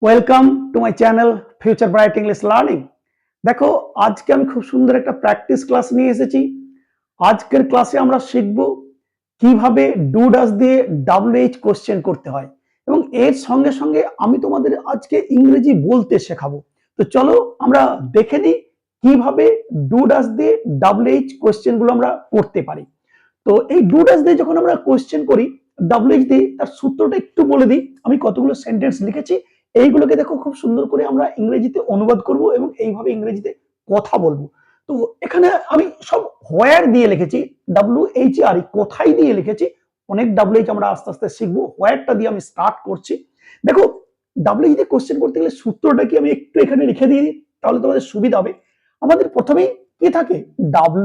Welcome to my channel future bright English learning. দেখো, আজকে আমি খুব সুন্দর একটা প্র্যাকটিস ক্লাস নিয়ে এসেছি। আজকের ক্লাসে আমরা শিখব কিভাবে ডু ডাজ দিয়ে WH কোশ্চেন করতে হয়, এবং এর সঙ্গে সঙ্গে আমি তোমাদের আজকে ইংরেজি বলতে শেখাবো। তো চলো আমরা দেখে নিই কিভাবে ডু ডাজ দিয়ে WH কোশ্চেন গুলো আমরা করতে পারি। তো এই ডু ডাজ দিয়ে যখন আমরা কোশ্চেন করি WH দিয়ে, তার সূত্রটা একটু বলে দিই। আমি কতগুলো সেন্টেন্স লিখেছি, এইগুলোকে দেখো খুব সুন্দর করে আমরা ইংরেজিতে অনুবাদ করব এবং এইভাবে ইংরেজিতে কথা বলবো। তো এখানে আমি সব হোয়ার দিয়ে লিখেছি, WHERE, কোথায় দিয়ে লিখেছি। অনেক WH আমরা আস্তে আস্তে শিখবো। হোয়ারটা দিয়ে আমি স্টার্ট করছি। দেখো, WH দিয়ে কোশ্চেন করতে গেলে সূত্রটা কি আমি একটু এখানে লিখে দিই, তাহলে তোমাদের সুবিধা হবে। আমাদের প্রথমেই কি থাকে?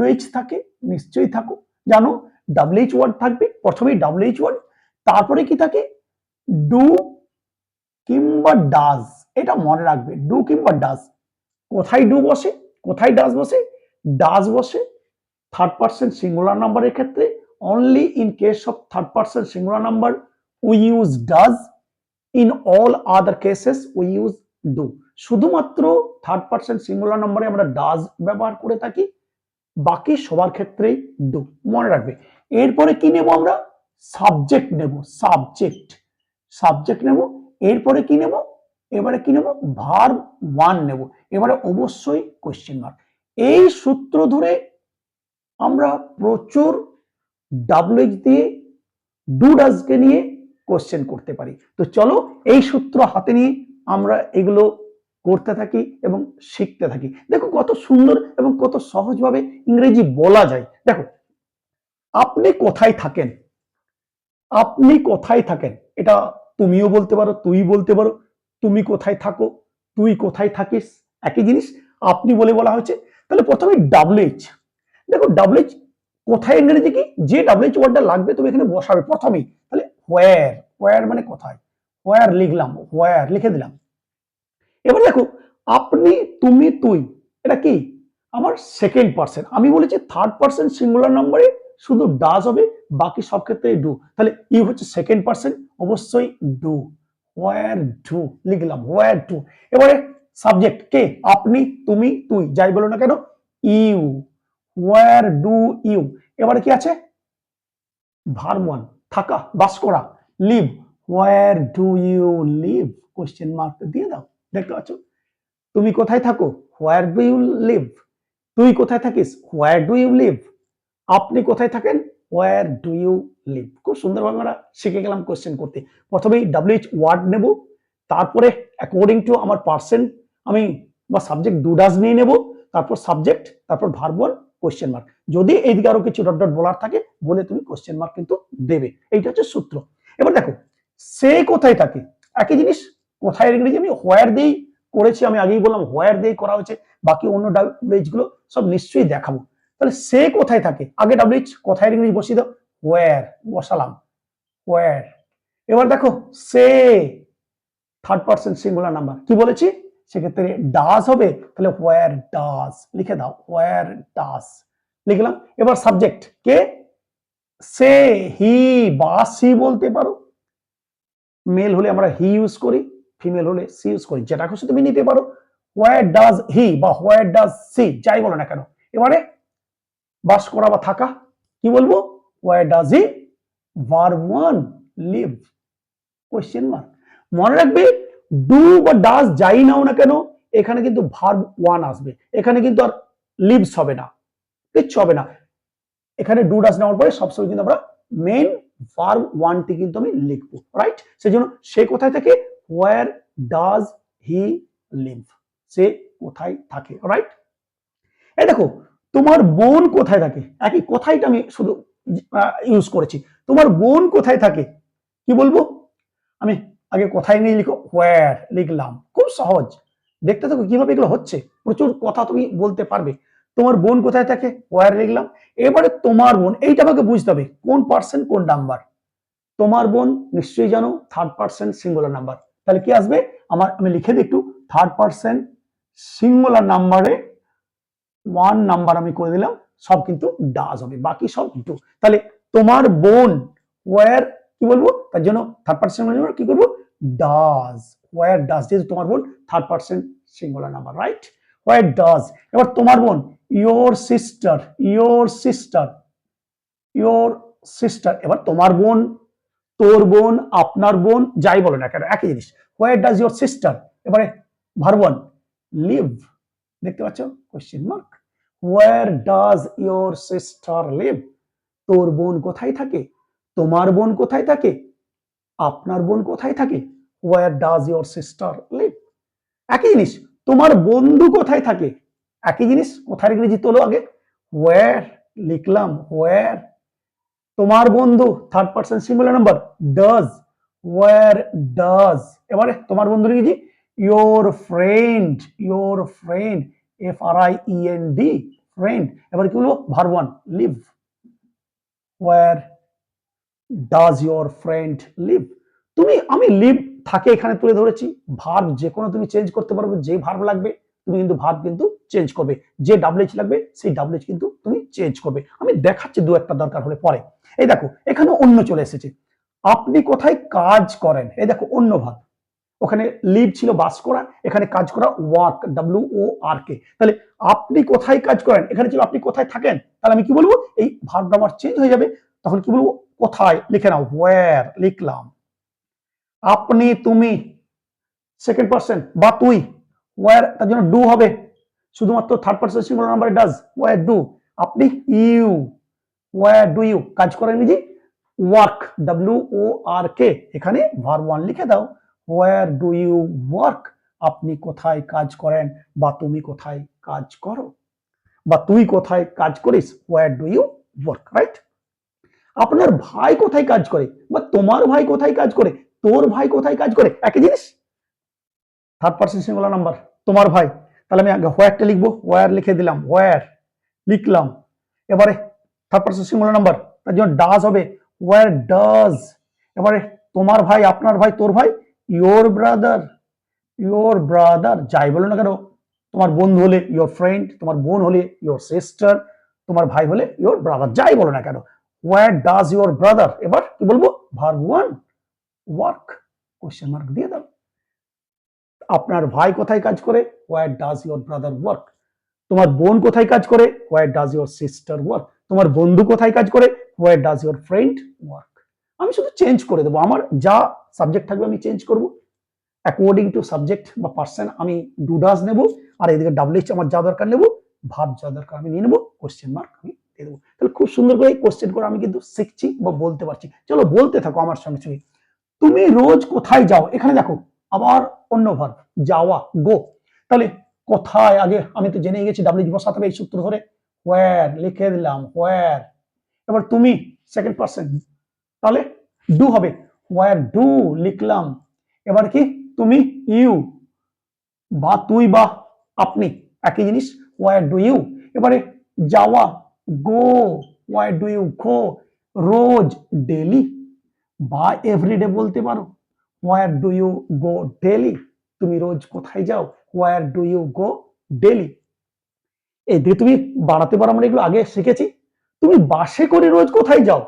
WH থাকে, নিশ্চয়ই থাকো জানো। WH ওয়ার্ড থাকবে, প্রথমেই WH ওয়ার্ড, তারপরে কি থাকে? ডু কিংবা ডাজ। এটা মনে রাখবে, ডু কিংবা ডাজ। কোথায় ডু বসে, কোথায় ডাজ বসে? ডাজ বসে থার্ড পারসন সিঙ্গুলার নাম্বারের ক্ষেত্রে। Only in case of third person singular number we use does, in all other cases we use do. শুধুমাত্র থার্ড পারসন সিঙ্গুলার নাম্বারে আমরা ডাজ ব্যবহার করে থাকি, বাকি সবার ক্ষেত্রেই ডু। মনে রাখবে। এরপরে কি নেব আমরা? সাবজেক্ট নেব, সাবজেক্ট, সাবজেক্ট নেব। এরপরে কি নেব? এবারে কি নেব? ভার্ব ওয়ান নেব। এবারে অবশ্যই কোশ্চেন মার্ক। এই সূত্র ধরে আমরা প্রচুর WH দিয়ে ডু ডাজকে নিয়ে কোশ্চেন করতে পারি। তো চলো এই সূত্র হাতে নিয়ে আমরা এগুলো করতে থাকি এবং শিখতে থাকি। দেখো কত সুন্দর এবং কত সহজভাবে ইংরেজি বলা যায়। দেখো, আপনি কোথায় থাকেন, আপনি কোথায় থাকেন, এটা তুমিও বলতে পারো, তুই বলতে পারো। তুমি কোথায় থাকো, তুই কোথায় থাকিস, একই জিনিস। আপনি বলে বলা হয়েছে। তাহলে প্রথমে WH। দেখো WH কোথায় ইংরেজি কি, যে WH ওয়ার্ডটা লাগবে তুমি এখানে বসাবে প্রথমেই। তাহলে হোয়ার, হোয়ার মানে কোথায়। হোয়ার লিখলাম, হোয়ার লিখে দিলাম। এবার দেখো, আপনি, তুমি, তুই, এটা কি? আমার সেকেন্ড পার্সন। আমি বলেছি থার্ড পার্সন সিঙ্গুলার নাম্বারে শুধু ডাজ হবে, বাকি সব ক্ষেত্রে ডু। তাহলে ইউ হচ্ছে সেকেন্ড পার্সন, অবশ্যই ডু। হোয়ার ডু লিখলাম, হোয়ার ডু। এবারে সাবজেক্ট কে? আপনি, তুমি, তুই, যাই বলো না কেন, ইউ। Where do you. এবারে কি আছে? ভার্ব ওয়ান, থাকা, বাস করা, live. Where do you live? Question mark দিয়ে দাও। দেখতে পাচ্ছ? তুমি কোথায় থাকো? Where do you live? তুই কোথায় থাকিস? Where do you live? আপনি কোথায় থাকেন? Where do you live? খুব সুন্দরভাবে আমরা শিখে গেলাম কোশ্চেন করতে। প্রথমেই WH ওয়ার্ড নেব, তারপরে অ্যাকর্ডিং টু আমার পার্সন আমি বা সাবজেক্ট ডু ডাজ নিয়ে নেব, তারপর সাবজেক্ট, তারপর ভার্ব ওয়ান, কোশ্চেন মার্ক। যদি এইদিকে আরো কিছু ডট ডট বলার থাকে বলে তুমি কোশ্চেন মার্ক কিন্তু দেবে। এইটা হচ্ছে সূত্র। এবার দেখো, সে কোথায় থাকে, একই জিনিস। কোথায় ইংরেজি আমি হোয়ার দিয়েই করেছি, আমি আগেই বললাম হোয়ার দিয়েই করা হয়েছে। বাকি অন্য WH গুলো সব নিশ্চয়ই দেখাবো। তাহলে সে কোথায় থাকে, আগে WH কোথায় ইংরেজি বসিয়ে দাও, হোয়ার বসালাম, হোয়ার। এবার দেখো, সে থার্ড পারসন সিঙ্গুলার নাম্বার, কি বলেছি? সেক্ষেত্রে ডাজ হবে, তাহলে হোয়ার ডাজ লিখে দাও, হোয়ার ডাজ লিখলাম। এবার সাবজেক্ট কে? সে, হি বা সি বলতে পারো। মেল হলে আমরা হি ইউজ করি, ফিমেল হলে সি ইউজ করি, যেটা খুশি তুমি নিতে পারো। হোয়ার ডাজ হি বা হোয়ার ডাজ সি, যাই বলো না কেন। এবারে বাস করা বা থাকা, কি বলবো? Where does he verb one live? Question mark. মনে রাখবে, ডু বা ডাজ যাই নাও না কেন, এখানে কিন্তু ভার্ব ওয়ান আসবে। এখানে কিন্তু আর লিভস হবে না, কিচ্ছু হবে না। এখানে ডু ডাজ নেওয়ার পরে সবসময় কিন্তু আমরা মেন ভার্ব ওয়ানটি কিন্তু আমি লিখবো, রাইট? সেজন্য সে কোথায় থাকে? Where does he live? সে কোথায় থাকে, রাইট? এই দেখো, তোমার বোন কোথায় থাকে, একই কোথায়টা আমি শুধু ইউজ করেছি। তোমার বোন কোথায় থাকে, কি বলবো? আমি আগে কোথায় নিয়ে লিখো, হোয়ার লিখলাম। খুব সহজ। দেখতে থাকো কিভাবে এগুলো হচ্ছে। প্রচুর কথা তুমি বলতে পারবে। তোমার বোন কোথায় থাকে, হোয়ার লিখলাম। এবারে তোমার বোন, এইটা আমাকে বুঝতে হবে কোন পার্সন কোন নাম্বার। তোমার বোন নিশ্চয়ই জানো থার্ড পার্সন সিঙ্গুলার নাম্বার। তাহলে কি আসবে আমার? আমি লিখে দিই একটু, থার্ড পার্সন সিঙ্গুলার নাম্বারে ওয়ান নাম্বার আমি করে দিলাম, সব কিন্তু ডাজ হবে, বাকি সব ডু। তাহলে তোমার বোন হোয়ার, কি বলবো তার জন্য? থার্ড পার্সন কি করবো? ডাজ হোয়ার ডাজ, যেহেতু তোমার বোন third person singular number, right? Where does. এবার তোমার বোন your sister, your sister, your sister. এবার তোমার বোন, তোর বোন, আপনার বোন, যাই বলো না কেন একই জিনিস। হোয়ার ডাজ ইয়োর সিস্টার, এবারে ভার্ব ওয়ান লিভ, দেখতে পাচ্ছ question mark. Where does your sister live, তোর বোন কোথায় থাকে, তোমার বোন কোথায় থাকে, আপনার বোন কোথায় থাকে। Where does your sister live. একই জিনিস, তোমার বন্ধু কোথায় থাকে, একই জিনিস, কোথায় ইংরেজি তোলো আগে, হোয়ার লিখলাম, হোয়ার। তোমার বন্ধু third person singular number does, where does. এবারে তোমার বন্ধু ইংরেজি your friend, your friend, FRIEND, friend. এবারে কি বলবো, verb one live, where does your friend live. তুমি, আমি লিভ থাকে এখানে তুলে ধরেছি, ভার্ব যে কোনো তুমি চেঞ্জ করতে পারবে, যে ভার্ব লাগবে তুমি কিন্তু ভার্ব কিন্তু চেঞ্জ করবে, যে WH লাগবে সেই WH কিন্তু তুমি চেঞ্জ করবে। আমি দেখাচ্ছি দু একটা দরকার হলে পরে। এই দেখো এখানে অন্য চলে এসেছে, আপনি কোথায় কাজ করেন, এই দেখো অন্য ভার্ব, ওখানে লিভ ছিল বাস করা, এখানে কাজ করা ওয়ার্ক, WORK। তাহলে আপনি কোথায় কাজ করেন, এখানে ছিল আপনি কোথায় থাকেন, তাহলে আমি কি বলবো, এই ভার্বটা আমার চেঞ্জ হয়ে যাবে, তখন কি বলবো, কোথায় লিখে নাও, হোয়ার লিখলাম। আপনি, তুমি সেকেন্ড পার্সন বা তুই, হোয়ার তার জন্য ডু হবে, শুধুমাত্র থার্ড পার্সন সিঙ্গুলার নাম্বারে ডাজ, হোয়ার ডু। আপনি ইউ, হোয়ার ডু ইউ কাজ করেন নিজে, ওয়ার্ক, WORK, এখানে ভার্ব ওয়ান লিখে দাও, হোয়ার ডু ইউ ওয়ার্ক, আপনি কোথায় কাজ করেন বা তুমি কোথায় কাজ করো বা তুই কোথায় কাজ করিস, where do you work, right? আপনার ভাই কোথায় কাজ করে বা তোমার ভাই কোথায় কাজ করে, তোর ভাই কোথায় কাজ করে, একই জিনিস, থার্ড পার্সন সিঙ্গুলার নাম্বার, তোমার ভাই। তাহলে আমি আগে হোয়ারটা লিখবো, হোয়ার লিখে দিলাম, হোয়ার লিখলাম। এবারে থার্ড পার্সন সিঙ্গুলার নাম্বার, তার জন্য ডাজ হবে, হোয়ার ডাজ। এবারে তোমার ভাই, আপনার ভাই, তোর ভাই, ইয়োর ব্রাদার, ইয়োর ব্রাদার, যাই বলো না কেন, তোমার বন্ধু হলে ইয়োর ফ্রেন্ড, তোমার বোন হলে ইয়োর সিস্টার, তোমার ভাই হলে ইয়োর ব্রাদার, যাই বলো না কেন, হোয়ার ডাজ ইয়োর ব্রাদার। এবার কি বলবো, verb one work, question mark দিয়ে দাও। আপনার ভাই কোথায় কাজ করে, হোয়ার ডাজ ইয়োর ব্রাদার ওয়ার্ক। তোমার বোন কোথায় কাজ করে, হোয়ার ডাজ ইয়োর সিস্টার ওয়ার্ক। তোমার বন্ধু কোথায় কাজ করে, হোয়ার ডাজ ইয়োর ফ্রেন্ড ওয়ার্ক। আমি শুধু চেঞ্জ করে দেবো, আমার যা সাবজেক্ট থাকবে আমি চেঞ্জ করবো অ্যাকর্ডিং টু সাবজেক্ট বা পার্সন, আমি ডু ডাজ নেবো, আর এদিকে WH আমার যা দরকার নেবো, ভার্ব যা দরকার আমি নিয়ে নেবো, কোশ্চেন মার্ক আমি দিয়ে দেবো। তাহলে খুব সুন্দর করে কোশ্চেন করে আমি কিন্তু শিখছি বা বলতে পারছি। চলো বলতে থাকো আমার সঙ্গে সঙ্গে। তুমি রোজ কোথায় যাও, এখানে দেখো আবার অন্য ভার্ব, যাওয়া, গো। তাহলে কোথায়, আগে আমি তো জেনে গেছি WH বসাতে হবে এই সূত্র ধরে, হোয়ার লিখে দিলাম, হোয়ার। এবার তুমি সেকেন্ড পার্সন, তাহলে ডু হবে, হোয়ার ডু লিখলাম। এবার কি, তুমি ইউ বা তুই বা আপনি, একই জিনিস, হোয়ার ডু ইউ। এবারে যাওয়া, go, where do you go. রোজ, ডেলি বা এভরিডে বলতে পারো, where do you go daily. তুমি রোজ কোথায় যাও, where do you go daily. এদিকে তুমি বাড়াতে পারো, আমরা এগুলো আগে শিখেছি। তুমি বাসে করে রোজ কোথায় যাও,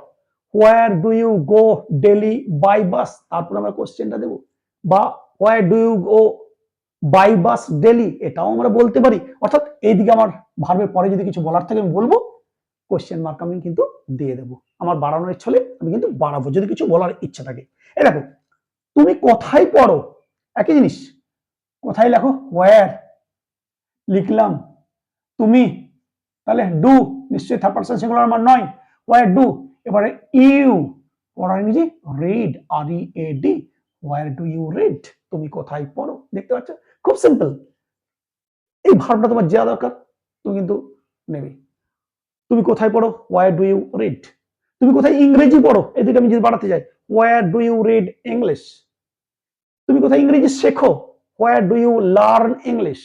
where do you go daily by bus, তারপর আমরা কোশ্চেনটা দেবো। বা where do you go by bus daily, এটাও আমরা বলতে পারি। অর্থাৎ এইদিকে আমার ভার্বের পরে যদি কিছু বলার থাকে আমি বলবো, কোশ্চেন মার্ক আমি কিন্তু দিয়ে দেবো। আমার বাড়ানোর ইচ্ছা হলে আমি কিন্তু বাড়াবো যদি কিছু বলার ইচ্ছা থাকে। এই দেখো, তুমি কোথায় পড়ো, একই জিনিস, কোথায় লেখো, হোয়ার লিখলাম। তুমি, তাহলে ডু, নিশ্চয়ই থার্ড পার্সন সিঙ্গুলার নাম্বার নয়, হোয়ার ডু। এবারে ইউ, পড়ার ইংরেজি read, READ, where do you read, তুমি কোথায় পড়ো, দেখতে পাচ্ছ খুব সিম্পল। এই ভার্বটা তোমার যা দরকার তুমি কিন্তু নেবে। তুমি কোথায় পড়ো, হোয়ার ডু ইউ রিড। তুমি কোথায় ইংরেজি পড়ো, এদিকে আমি যদি বাড়াতে যাই, where do you read English. তুমি কোথায় ইংরেজি শেখো, where do you learn English.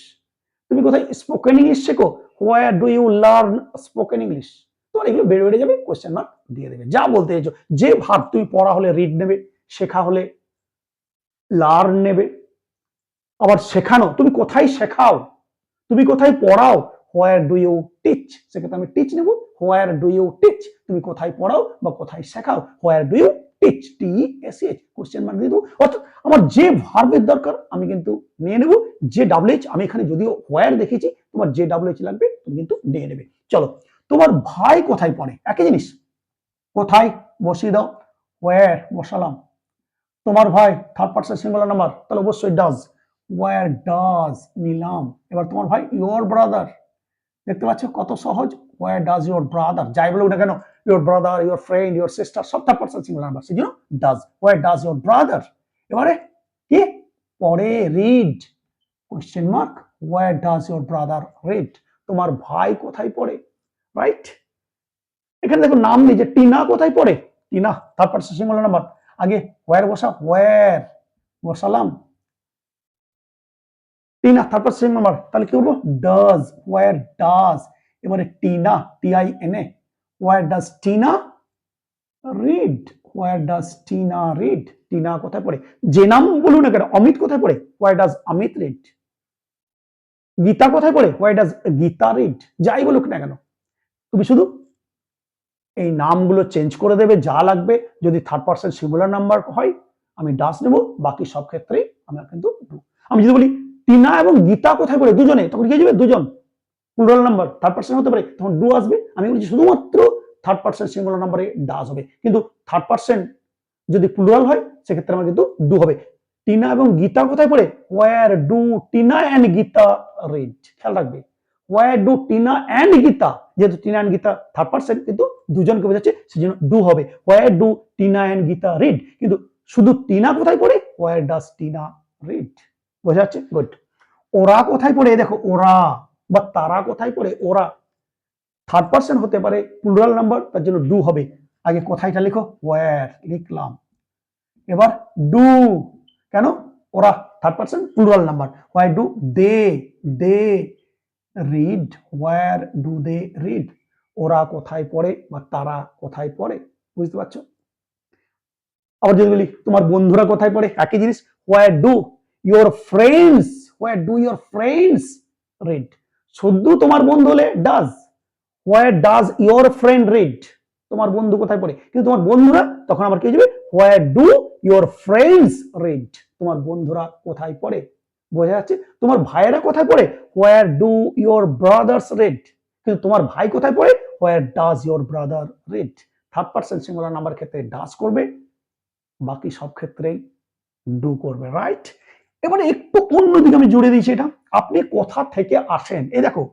তুমি কোথায় স্পোকেন ইংলিশ শেখো, where do you learn spoken English. তোমার এগুলো বেড়ে বেড়ে যাবে, কোশ্চেন মার্ক দিয়ে দেবে, যা বলতে চাইছো। যে ভার্ব, তুমি পড়া হলে রিড নেবে, শেখা হলে লার্ন নেবে, আবার শেখানো, তুমি কোথায় শেখাও, তুমি কোথায় পড়াও, হোয়ার ডু ইউ টিচ, সেক্ষেত্রে আমি টিচ নেব, হোয়ার ডু ইউ টিচ। তুমি কোথায় পড়াও বা কোথায় শেখাও, where do you teach, TECH, question mark দিয়ে দেবো। অর্থাৎ আমার যে ভার্বের দরকার আমি কিন্তু নিয়ে নেব, যে WH আমি এখানে যদিও হোয়ার দেখেছি, তোমার যে WH লাগবে তুমি কিন্তু নিয়ে নেবে। চলো, তোমার ভাই কোথায় পড়ে, একই জিনিস, কোথায় বসিয়ে দাও, হোয়ার বসালাম। তোমার ভাই থার্ড পারসন সিঙ্গুলার নাম্বার, তাহলে অবশ্যই ডাজ, হোয়ার ডাজ নিলাম। এবার তোমার ভাই ইয়োর ব্রাদার, দেখতে পাচ্ছ কত সহজ, হোয়ার ডাজ ইয়োর ব্রাদার, যাই বলুক না কেন, your brother, your friend, your sister, সব থার্ড পারসন সিঙ্গুলার নাম্বার, সেই জন্য does, where does your brother. এবারে কি পড়ে, read, question mark, where does your brother read, তোমার ভাই কোথায় পড়ে, রাইট। এখানে দেখো নাম নেই, যে টিনা কোথায় পড়ে, Tina third person singular number, আগে হোয়ার বসা, হোয়ার বসালাম, Tina third person singular number, তাহলে কি বলবো, ডাজ, হোয়ার ডাজ। এবারে Tina, TINA, where does Tina read, where does Tina read, Tina কোথায় পড়ে, যে নাম বলুন না কেন, অমিত কোথায় পড়ে, হোয়ার ডাজ অমিত রিড, গীতা কোথায় পড়ে, হোয়ার ডাজ গীতা রিড, যাই বলুক না কেন, তুমি শুধু এই নামগুলো চেঞ্জ করে দেবে, যা লাগবে। যদি থার্ড পারসন সিঙ্গুলার নাম্বার হয় আমি ডাস নেব, বাকি সব ক্ষেত্রে আমরা কিন্তু ডু। আমি যদি বলি টিনা এবং গীতা কোথায় পড়ে, দুজনে, তখন কি যাবে, দুজন, প্লুরাল নাম্বার, থার্ড পারসন হতে পারে, তখন ডু আসবে। আমি বলছি শুধুমাত্র থার্ড পারসন সিঙ্গুলার নাম্বারে ডাস হবে, কিন্তু থার্ড পারসন যদি প্লুরাল হয় সেক্ষেত্রে আমার কিন্তু ডু হবে। টিনা এবং গীতা কোথায় পড়ে, where do Tina and Gita read, খেয়াল রাখবে, where do Tina and Gita, যেহেতু Tina and Gita third person কিন্তু দুজনকে বোঝাচ্ছে, সেজন্য ডু হবে, where do Tina and Gita read. কিন্তু শুধু টিনা কোথায় পড়ে, হোয়ার ডাজ টিনা রিড, বোঝা যাচ্ছে, গুড। ওরা কোথায় পড়ে, দেখো ওরা বা তারা কোথায় পড়ে, ওরা থার্ড পারসন হতে পারে, প্লুরাল নাম্বার, তার জন্য ডু হবে। আগে কোথায়টা লিখো, হোয়ার লিখলাম। এবার ডু, কেন, ওরা third person plural number, why do they read, where do they read, ওরা কোথায় পড়ে বা তারা কোথায় পড়ে, বুঝতে পারছো। আবার যদি বলি তোমার বন্ধুরা কোথায় পড়ে, একই জিনিস, where do your friends, where do your friends read, শুধু তোমার বন্ধু হলে does, where does your friend read, তোমার বন্ধু কোথায় পড়ে, কিন্তু তোমার বন্ধুরা, তখন আবার কি যাবে, where do your friends read, তোমার বন্ধুরা কোথায় পড়ে, বোঝা যাচ্ছে। তোমার ভাইয়েরা কোথায় পড়ে, where do your brothers read, কিন্তু তোমার ভাই কোথায় পড়ে, হোয়ার does your brother read. Third person singular number ক্ষেত্রে ডাজ করবে, বাকি সব ক্ষেত্রেই ডু করবে, রাইট। এবারে একটু অন্যদিকে আমি জুড়ে দিয়েছি, এটা আপনি কোথা থেকে আসেন, এই দেখো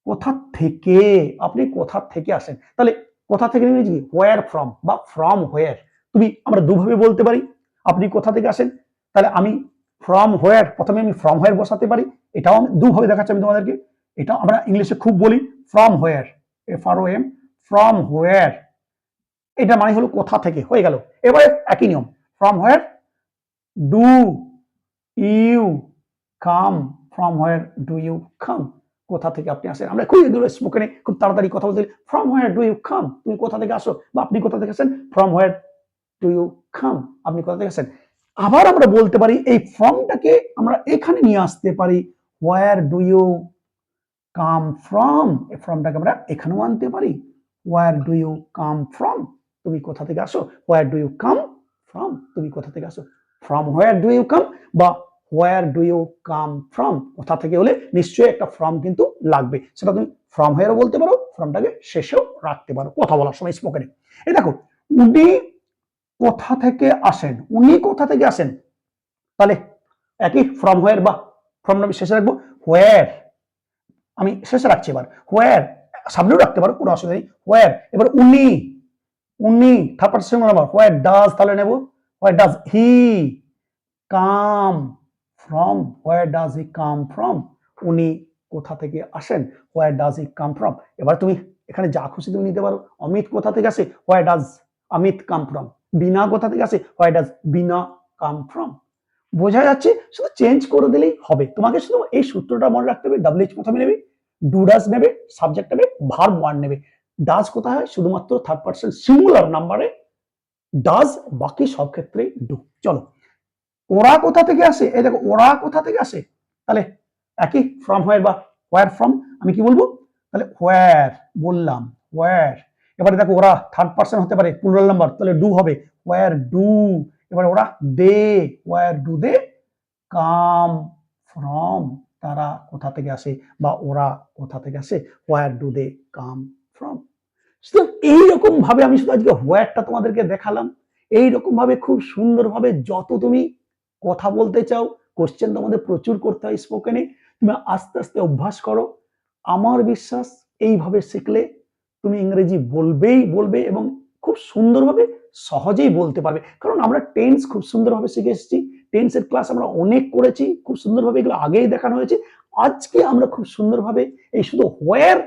কোথা থেকে, আপনি কোথা থেকে আসেন, তাহলে কোথা থেকে ইংরেজি হোয়ার ফ্রম বা ফ্রম হোয়ার, তুমি আমরা দুভাবে বলতে পারি, আপনি কোথা থেকে আসেন, তাহলে আমি ফ্রম হোয়ার, প্রথমে আমি ফ্রম হোয়ার বসাতে পারি, এটাও আমি দুভাবে দেখাচ্ছি আমি তোমাদেরকে, এটা আমরা ইংলিশে খুব বলি, from where, FROM, from where, এটা মানে হলো কোথা থেকে, হয়ে গেল। এবারে একই নিয়ম, from where do you come, from where do you come, কোথা থেকে আপনি আসেন, আমরা খুব এগুলো স্পোকেনে খুব তাড়াতাড়ি কথা বলতে, from where do you come, তুমি কোথা থেকে আসো, বা আপনি কোথা থেকে আসেন, from where do you come, আপনি কোথা থেকে আসেন। আবার আমরা বলতে পারি এই ফ্রমটাকে আমরা এখানে নিয়ে আসতে পারি, where do you come from, এই ফ্রমটাকে আমরা এখানেও আনতে পারি, where do you come from, তুমি কোথা থেকে আসো, where do you come from, তুমি কোথা থেকে আসো, from where do you come বা where do you come from, কোথা থেকে হলে নিশ্চয়ই একটা ফ্রম কিন্তু লাগবে, সেটা তুমি ফ্রম হোয়ারও বলতে পারো, ফ্রমটাকে শেষেও রাখতে পারো কথা বলার সময় স্পোকেনে। এই দেখো উনি কোথা থেকে আসেন, উনি কোথা থেকে আসেন, তাহলে একই ফ্রম হোয়ার বা ফ্রমটা আমি শেষে রাখবো, হোয়ার আমি শেষে রাখছি, এবার হোয়ার সামনেও রাখতে পারো, কোনো অসুবিধা নেই, হোয়ার। এবার উনি, উনি third person singular number, where does তাহলে নেব, where does he come from, where does he come from, উনি কোথা থেকে আসেন, হোয়ার ডাজ হি কাম ফ্রম। এবার তুমি এখানে যা খুশি তুমি নিতে পারো, অমিত কোথা থেকে আসে, where does Amit come from, Bina কোথা থেকে আসে, where does Veena come from, বোঝা যাচ্ছে, শুধু চেঞ্জ করে দিলেই হবে। তোমাকে শুধু এই সূত্রটা মনে রাখতে হবে, WH প্রথমে নেবে, ডু ডাজ নেবে, সাবজেক্ট নেবে, ভার্ব ওয়ান নেবে, ডাজ কোথায় হয় শুধুমাত্র থার্ড পারসন সিঙ্গুলার নাম্বারে ডাজ, বাকি সব ক্ষেত্রে ডু। চলো, ওরা কোথা থেকে আসে, এই দেখো ওরা কোথা থেকে আসে, তাহলে একই ফ্রম হোয়ার বা হোয়ার ফ্রম, আমি কি বলবো, তাহলে হোয়ার বললাম, হোয়ার। এবারে দেখো ওরা থার্ড পারসন হতে পারে প্লুরাল নাম্বার, তাহলে ডু হবে, ওয়ার ডু, এবার ওরা they, where do they come from, তারা কোথা থেকে আসে বা ওরা কোথা থেকে আসে, হোয়ার ডু দে কাম ফ্রম। এইরকম ভাবে আমি শুধু আজকে হোয়ারটা তোমাদেরকে দেখালাম। এইরকম ভাবে খুব সুন্দরভাবে যত তুমি কথা বলতে চাও, কোশ্চেন তোমাদের প্রচুর করতে হয় স্পোকেনে, তুমি আস্তে আস্তে অভ্যাস করো। আমার বিশ্বাস এইভাবে শিখলে তুমি ইংরেজি বলবেই বলবে এবং খুব সুন্দরভাবে সহজেই বলতে পারবে। কারণ আমরা টেন্স খুব সুন্দরভাবে শিখে এসেছি, টেন্সের ক্লাস আমরা অনেক করেছি, খুব সুন্দরভাবে এগুলো আগেই দেখানো হয়েছে। আজকে আমরা খুব সুন্দরভাবে এই শুধু হোয়ার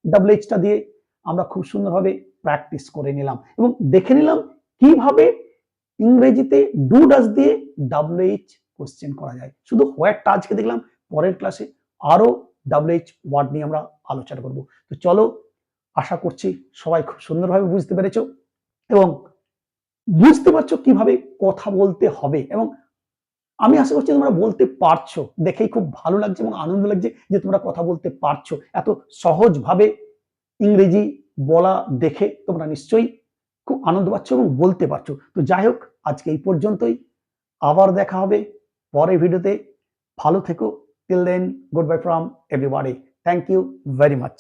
ডাবলএইচটা দিয়ে আমরা খুব সুন্দরভাবে প্র্যাকটিস করে নিলাম এবং দেখে নিলাম কিভাবে ইংরেজিতে ডু ডাজ দিয়ে ডাবলএইচ কোশ্চেন করা যায়। শুধু হোয়ারটা আজকে দেখলাম, পরের ক্লাসে আরো ডাবলএইচ ওয়ার্ড নিয়ে আমরা আলোচনা করব। তো চলো, আশা করছি সবাই খুব সুন্দরভাবে বুঝতে পেরেছো এবং বুঝতে পারছো কিভাবে কথা বলতে হবে, এবং আমি আশা করছি তোমরা বলতে পারছো। দেখেই খুব ভালো লাগছে এবং আনন্দ লাগছে যে তোমরা কথা বলতে পারছো। এত সহজভাবে ইংরেজি বলা দেখে তোমরা নিশ্চয়ই খুব আনন্দ পাচ্ছ এবং বলতে পারছো। তো যাই হোক, আজকে এই পর্যন্তই। আবার দেখা হবে পরের ভিডিওতে। ভালো থেকো। Till then, goodbye from everybody. Thank you very much.